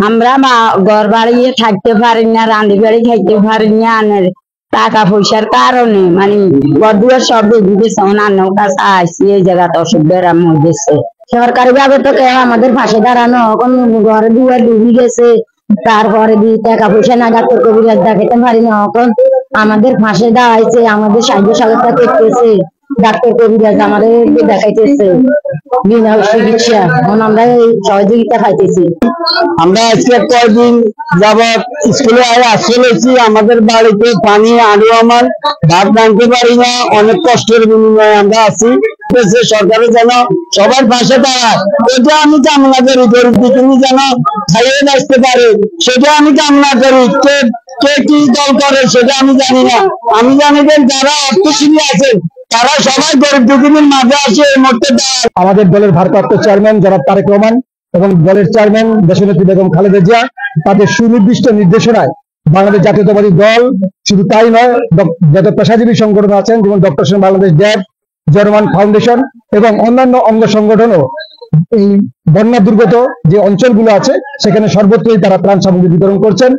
আমরা ঘর বাড়িয়ে থাকতে পারি না, রান্দি বাড়ি খাইতে পারি না, টাকা পয়সার কারণে মানে ঘর দুয়ার সব বেঁধে গেছে। অন্যান্য কাছে আসছি এই জায়গাতে অসুবিধার মধ্যে সরকারি ভাবে তো কেউ আমাদের পাশে দাঁড়ানো, এখন ঘরে দুয়ার ডুবে গেছে, তারপরে টাকা পয়সা না ডাক্তার কবিরাজ দেখাতে পারি না, এখন আমাদের পাশে দাঁড়াইছে, আমাদের সাহায্য সহযোগিতা করতেছে, ডাক্তার কবিরাজ আমাদের দেখাইতেছে বিনা চিকিৎসা, এখন আমরা এই সহযোগিতা পাইতেছি। আমরা আজকে কয়েকদিন যাবৎ স্কুলে আসছি, আমাদের বাড়িতে পানি আরো আমার ভাত রাঁধতে পারি না, অনেক কষ্টের বিনিময়ে আমরা আছি। সরকারের যেন সবার পাশে দাঁড়ায়, এটা আমি কামনা করি। গরিব দুঃখী যেন খাইয়ে আসতে পারে, সেটা আমি কামনা করি। কে কি দল করে সেটা আমি জানি না, আমি জানি যে যারা অর্থশীলী আছেন তারা সবাই গরিব দুঃখীদের মাঝে আসে এই মুহূর্তে দাঁড়ায়। আমাদের দলের ভারপ্রাপ্ত চেয়ারম্যান জনাব তারেক রহমান এবং দলের চেয়ারম্যান দেশনেত্রী বেগম খালেদা জিয়া তাদের সুনির্দিষ্ট নির্দেশনায় বাংলাদেশ জাতীয়তাবাদী দল শুধু তাই নয়, যত পেশাজীবী সংগঠন আছেন যেমন ডক্টর সেন বাংলাদেশ ড্যাব, জার্মান ফাউন্ডেশন এবং অন্যান্য অঙ্গ সংগঠনও এই বন্যা দুর্গত যে অঞ্চলগুলো আছে সেখানে সর্বত্রই তারা ত্রাণ সামগ্রী বিতরণ করছেন।